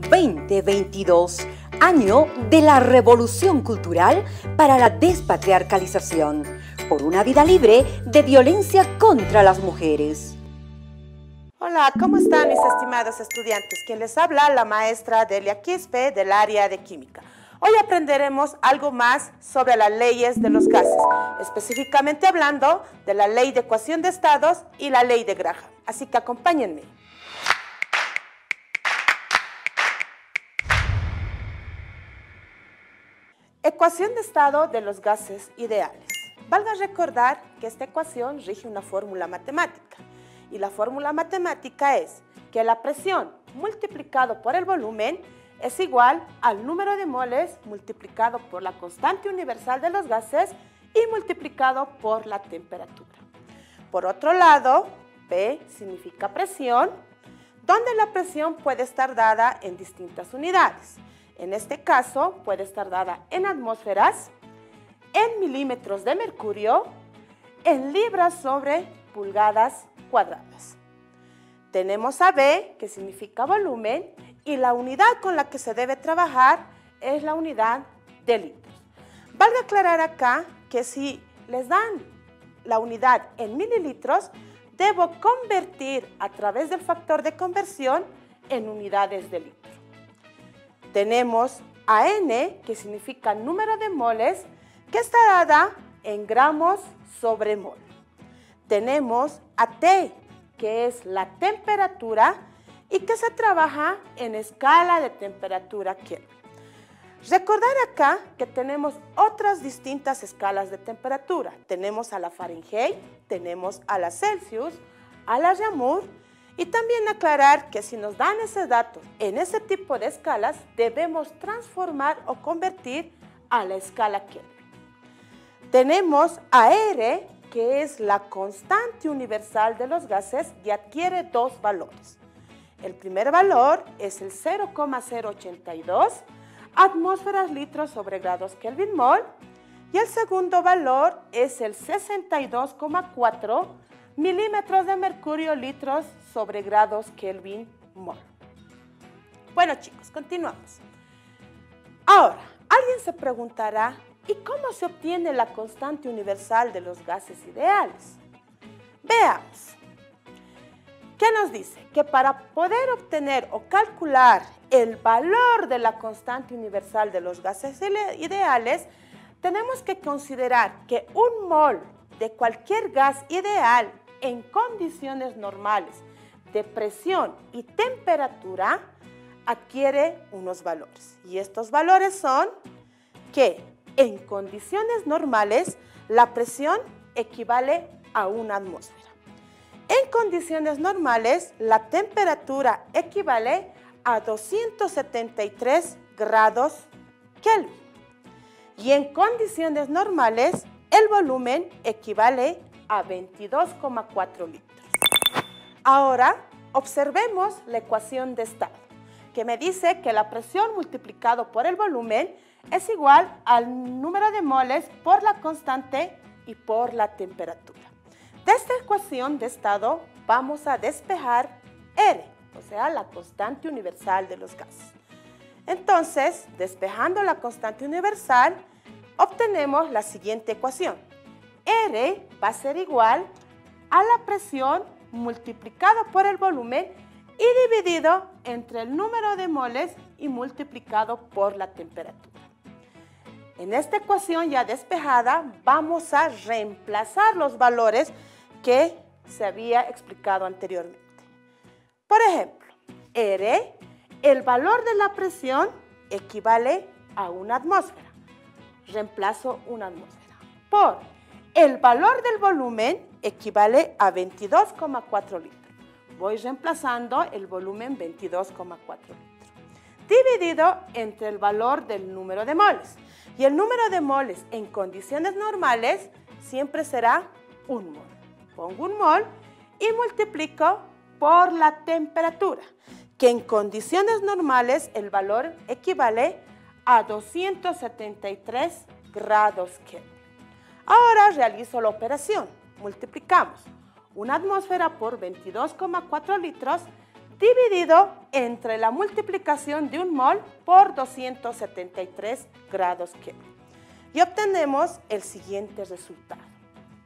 2022, año de la revolución cultural para la despatriarcalización, por una vida libre de violencia contra las mujeres. Hola, ¿cómo están mis estimados estudiantes? Quien les habla, la maestra Delia Quispe del área de Química. Hoy aprenderemos algo más sobre las leyes de los gases, específicamente hablando de la ley de ecuación de estados y la ley de Graham. Así que acompáñenme. Ecuación de estado de los gases ideales. Valga recordar que esta ecuación rige una fórmula matemática. Y la fórmula matemática es que la presión multiplicado por el volumen es igual al número de moles multiplicado por la constante universal de los gases y multiplicado por la temperatura. Por otro lado, P significa presión, donde la presión puede estar dada en distintas unidades. En este caso, puede estar dada en atmósferas, en milímetros de mercurio, en libras sobre pulgadas cuadradas. Tenemos a B, que significa volumen, y la unidad con la que se debe trabajar es la unidad de litros. Valga aclarar acá que si les dan la unidad en mililitros, debo convertir a través del factor de conversión en unidades de litro. Tenemos a N, que significa número de moles, que está dada en gramos sobre mol. Tenemos a T, que es la temperatura y que se trabaja en escala de temperatura Kelvin. Recordar acá que tenemos otras distintas escalas de temperatura. Tenemos a la Fahrenheit, tenemos a la Celsius, a la Ramour, y también aclarar que si nos dan ese dato en ese tipo de escalas, debemos transformar o convertir a la escala Kelvin. Tenemos a R, que es la constante universal de los gases y adquiere dos valores. El primer valor es el 0,082 atmósferas litros sobre grados Kelvin mol y el segundo valor es el 62,4 milímetros de mercurio litros sobre grados Kelvin mol. Bueno chicos, continuamos. Ahora, alguien se preguntará, ¿y cómo se obtiene la constante universal de los gases ideales? Veamos. ¿Qué nos dice? Que para poder obtener o calcular el valor de la constante universal de los gases ideales, tenemos que considerar que un mol de cualquier gas ideal en condiciones normales de presión y temperatura adquiere unos valores. Y estos valores son que en condiciones normales la presión equivale a una atmósfera. En condiciones normales, la temperatura equivale a 273 grados Kelvin. Y en condiciones normales, el volumen equivale a 22,4 litros. Ahora, observemos la ecuación de estado, que me dice que la presión multiplicado por el volumen es igual al número de moles por la constante y por la temperatura. De esta ecuación de estado vamos a despejar R, o sea, la constante universal de los gases. Entonces, despejando la constante universal, obtenemos la siguiente ecuación. R va a ser igual a la presión multiplicado por el volumen y dividido entre el número de moles y multiplicado por la temperatura. En esta ecuación ya despejada, vamos a reemplazar los valores que se había explicado anteriormente. Por ejemplo, R, el valor de la presión equivale a una atmósfera. Reemplazo una atmósfera. Por el valor del volumen equivale a 22,4 litros. Voy reemplazando el volumen 22,4 litros. Dividido entre el valor del número de moles. Y el número de moles en condiciones normales siempre será un mol. Pongo un mol y multiplico por la temperatura, que en condiciones normales el valor equivale a 273 grados Kelvin. Ahora realizo la operación. Multiplicamos una atmósfera por 22,4 litros dividido entre la multiplicación de un mol por 273 grados Kelvin. Y obtenemos el siguiente resultado.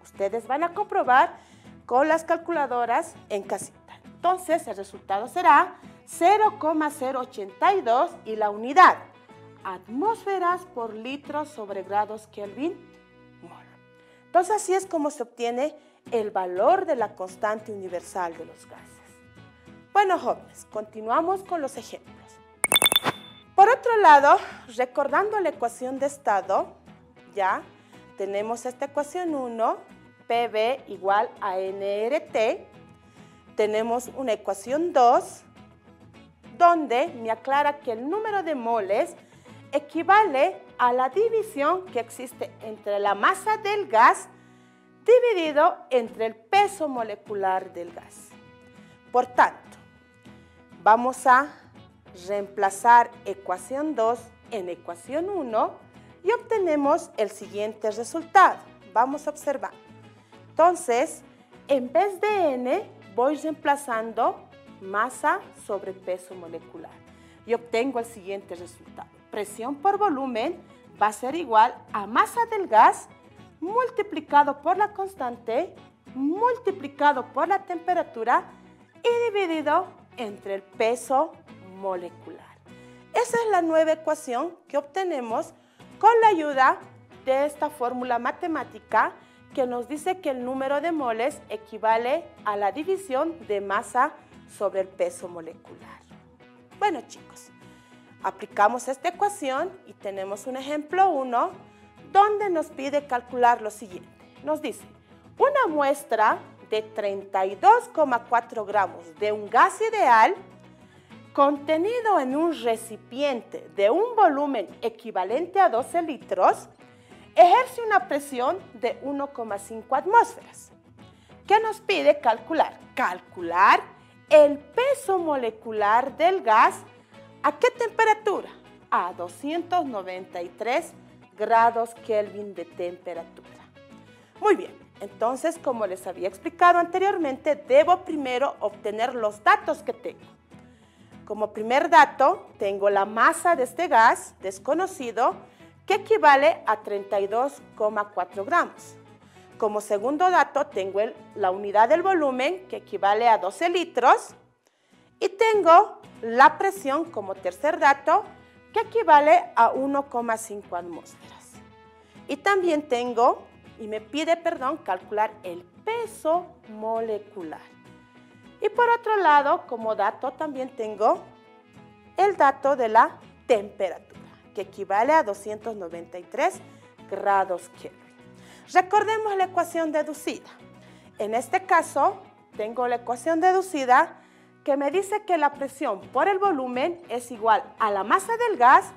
Ustedes van a comprobar con las calculadoras en casita. Entonces, el resultado será 0,082 y la unidad, atmósferas por litros sobre grados Kelvin mol. Entonces, así es como se obtiene el valor de la constante universal de los gases. Bueno, jóvenes, continuamos con los ejemplos. Por otro lado, recordando la ecuación de estado, ya tenemos esta ecuación 1, PV igual a nRT. Tenemos una ecuación 2, donde me aclara que el número de moles equivale a la división que existe entre la masa del gas dividido entre el peso molecular del gas. Por tanto, vamos a reemplazar ecuación 2 en ecuación 1 y obtenemos el siguiente resultado. Vamos a observar. Entonces, en vez de n, voy reemplazando masa sobre peso molecular y obtengo el siguiente resultado. Presión por volumen va a ser igual a masa del gas multiplicado por la constante, multiplicado por la temperatura y dividido entre el peso molecular. Esa es la nueva ecuación que obtenemos con la ayuda de esta fórmula matemática que nos dice que el número de moles equivale a la división de masa sobre el peso molecular. Bueno, chicos, aplicamos esta ecuación y tenemos un ejemplo 1 donde nos pide calcular lo siguiente. Nos dice, una muestra de 32,4 gramos de un gas ideal contenido en un recipiente de un volumen equivalente a 12 litros, ejerce una presión de 1,5 atmósferas. ¿Qué nos pide calcular? Calcular el peso molecular del gas. ¿A qué temperatura? A 293 grados Kelvin de temperatura. Muy bien, entonces, como les había explicado anteriormente, debo primero obtener los datos que tengo. Como primer dato, tengo la masa de este gas desconocido, que equivale a 32,4 gramos. Como segundo dato, tengo la unidad del volumen, que equivale a 12 litros. Y tengo la presión como tercer dato, que equivale a 1,5 atmósferas. Y también tengo, me pide, calcular el peso molecular. Y por otro lado, como dato, también tengo el dato de la temperatura, que equivale a 293 grados Kelvin. Recordemos la ecuación deducida. En este caso, tengo la ecuación deducida que me dice que la presión por el volumen es igual a la masa del gas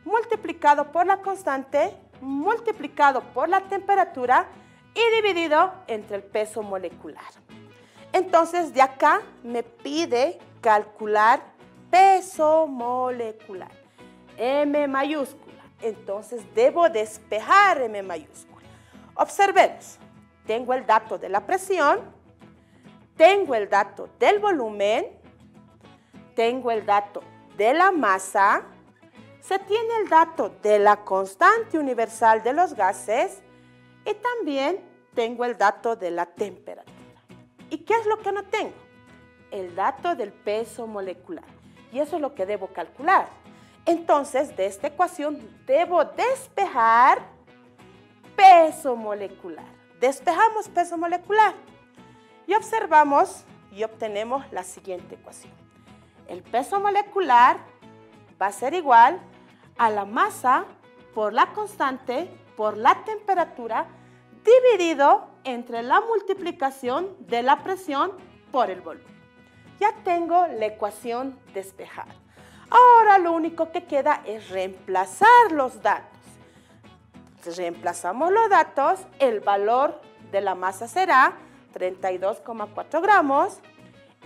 multiplicado por la constante, multiplicado por la temperatura y dividido entre el peso molecular. Entonces, de acá me pide calcular peso molecular, M mayúscula. Entonces, debo despejar M mayúscula. Observemos, tengo el dato de la presión, tengo el dato del volumen, tengo el dato de la masa, se tiene el dato de la constante universal de los gases y también tengo el dato de la temperatura. ¿Y qué es lo que no tengo? El dato del peso molecular. Y eso es lo que debo calcular. Entonces, de esta ecuación debo despejar peso molecular. Despejamos peso molecular. Y observamos y obtenemos la siguiente ecuación. El peso molecular va a ser igual a la masa por la constante por la temperatura dividido entre la multiplicación de la presión por el volumen. Ya tengo la ecuación despejada. Ahora lo único que queda es reemplazar los datos. Reemplazamos los datos, el valor de la masa será 32,4 gramos,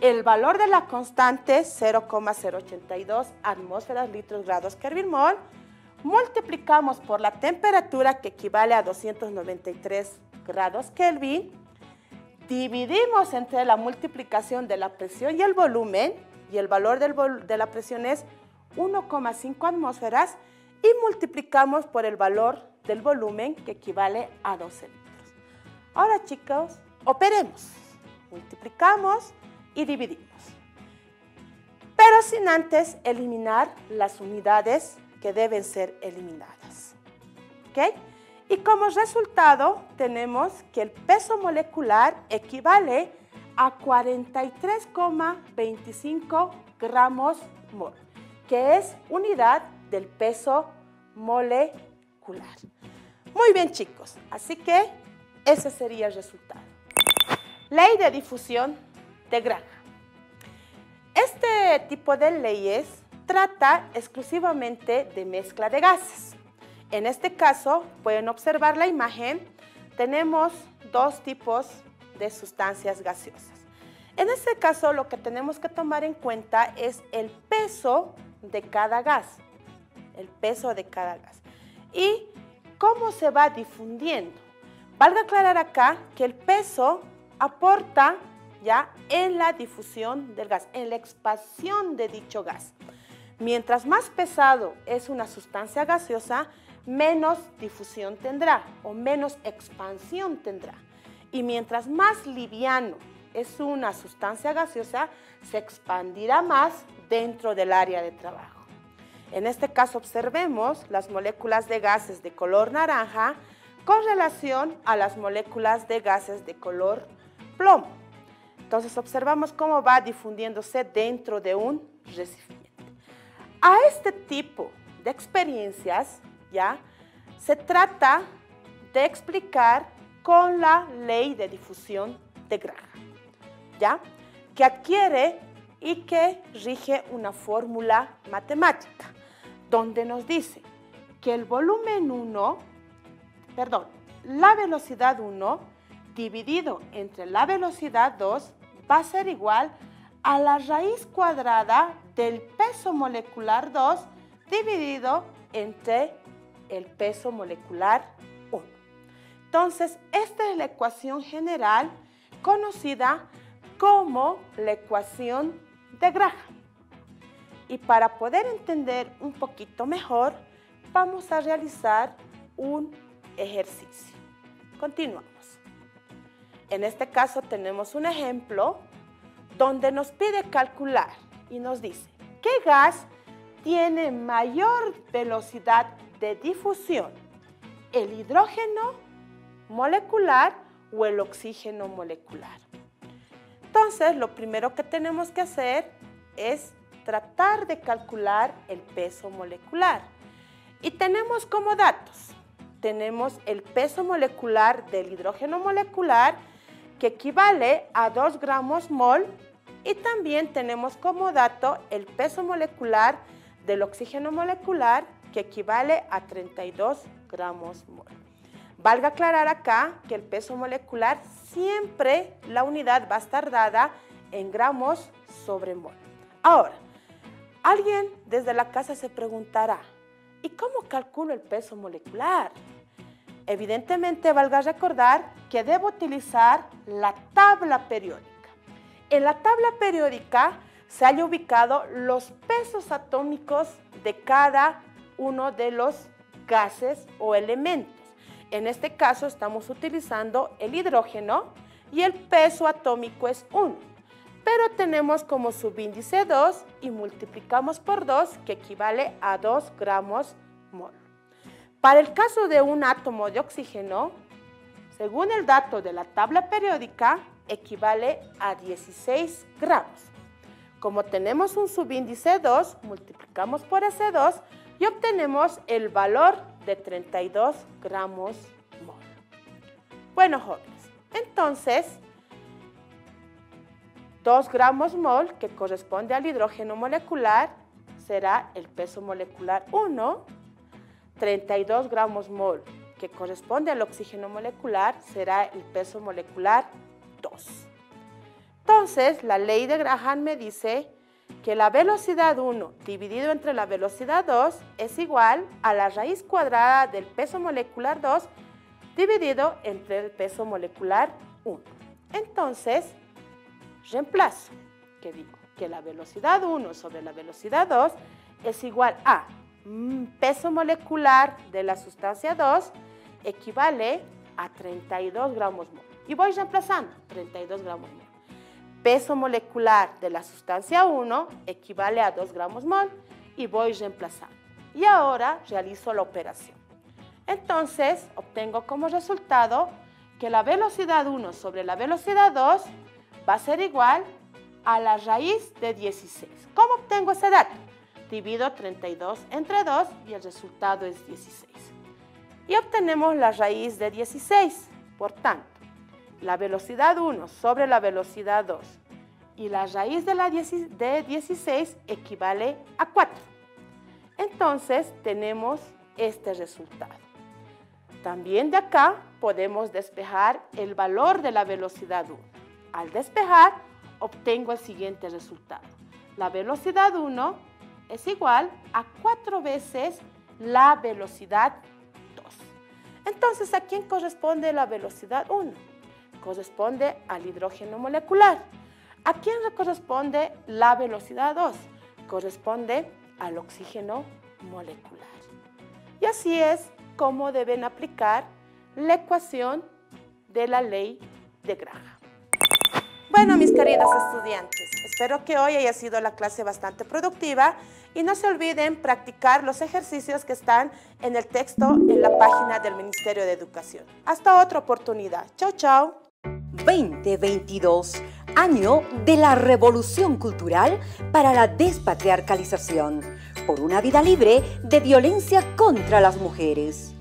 el valor de la constante 0,082 atmósferas litros grados Kelvin mol, multiplicamos por la temperatura que equivale a 293 grados Kelvin, dividimos entre la multiplicación de la presión y el volumen y el valor de la presión es 1,5 atmósferas y multiplicamos por el valor del volumen que equivale a 12 litros. Ahora chicos, operemos. Multiplicamos y dividimos. Pero sin antes eliminar las unidades que deben ser eliminadas. ¿Ok? Y como resultado tenemos que el peso molecular equivale a 43,25 gramos mol, que es unidad del peso molecular. Muy bien chicos, así que ese sería el resultado. Ley de difusión de Graham. Este tipo de leyes trata exclusivamente de mezcla de gases. En este caso, pueden observar la imagen, tenemos dos tipos de sustancias gaseosas. En este caso, lo que tenemos que tomar en cuenta es el peso de cada gas. El peso de cada gas. Y cómo se va difundiendo. Valga aclarar acá que el peso aporta ya en la difusión del gas, en la expansión de dicho gas. Mientras más pesado es una sustancia gaseosa, menos difusión tendrá o menos expansión tendrá. Y mientras más liviano es una sustancia gaseosa, se expandirá más dentro del área de trabajo. En este caso observemos las moléculas de gases de color naranja con relación a las moléculas de gases de color plomo. Entonces observamos cómo va difundiéndose dentro de un recipiente. A este tipo de experiencias ya se trata de explicar con la ley de difusión de Graham, ¿ya? Que adquiere y que rige una fórmula matemática, donde nos dice que el volumen 1, la velocidad 1 dividido entre la velocidad 2 va a ser igual a la raíz cuadrada del peso molecular 2 dividido entre el peso molecular 1. Entonces, esta es la ecuación general conocida como la ecuación de Graham. Y para poder entender un poquito mejor, vamos a realizar un ejercicio. Continuamos. En este caso tenemos un ejemplo donde nos pide calcular y nos dice ¿qué gas tiene mayor velocidad de difusión? ¿El hidrógeno molecular o el oxígeno molecular? Entonces, lo primero que tenemos que hacer es tratar de calcular el peso molecular. Y tenemos como datos, tenemos el peso molecular del hidrógeno molecular que equivale a 2 gramos mol y también tenemos como dato el peso molecular del oxígeno molecular que equivale a 32 gramos mol. Valga aclarar acá que el peso molecular siempre la unidad va a estar dada en gramos sobre mol. Ahora, alguien desde la casa se preguntará, ¿y cómo calculo el peso molecular? Evidentemente, valga recordar que debo utilizar la tabla periódica. En la tabla periódica se haya ubicado los pesos atómicos de cada uno de los gases o elementos. En este caso estamos utilizando el hidrógeno y el peso atómico es 1. Pero tenemos como subíndice 2 y multiplicamos por 2 que equivale a 2 gramos mol. Para el caso de un átomo de oxígeno, según el dato de la tabla periódica, equivale a 16 gramos. Como tenemos un subíndice 2, multiplicamos por ese 2 y obtenemos el valor de 32 gramos mol. Bueno, jóvenes, entonces 2 gramos mol, que corresponde al hidrógeno molecular, será el peso molecular 1. 32 gramos mol, que corresponde al oxígeno molecular, será el peso molecular 2. Entonces, la ley de Graham me dice que la velocidad 1 dividido entre la velocidad 2 es igual a la raíz cuadrada del peso molecular 2 dividido entre el peso molecular 1. Entonces, reemplazo, ¿qué digo? que la velocidad 1 sobre la velocidad 2 es igual a peso molecular de la sustancia 2 equivale a 32 gramos mol. Y voy reemplazando, 32 gramos mol. Peso molecular de la sustancia 1 equivale a 2 gramos mol y voy reemplazando. Y ahora realizo la operación. Entonces, obtengo como resultado que la velocidad 1 sobre la velocidad 2 va a ser igual a la raíz de 16. ¿Cómo obtengo ese dato? Divido 32 entre 2 y el resultado es 16. Y obtenemos la raíz de 16. Por tanto, la velocidad 1 sobre la velocidad 2 y la raíz de 16 equivale a 4. Entonces, tenemos este resultado. También de acá podemos despejar el valor de la velocidad 1. Al despejar, obtengo el siguiente resultado. La velocidad 1 es igual a 4 veces la velocidad 2. Entonces, ¿a quién corresponde la velocidad 1? Corresponde al hidrógeno molecular. ¿A quién le corresponde la velocidad 2? Corresponde al oxígeno molecular. Y así es como deben aplicar la ecuación de la ley de Graham. Bueno, mis queridos estudiantes, espero que hoy haya sido la clase bastante productiva y no se olviden practicar los ejercicios que están en el texto en la página del Ministerio de Educación. Hasta otra oportunidad. Chau, chau. 2022, año de la revolución cultural para la despatriarcalización, por una vida libre de violencia contra las mujeres.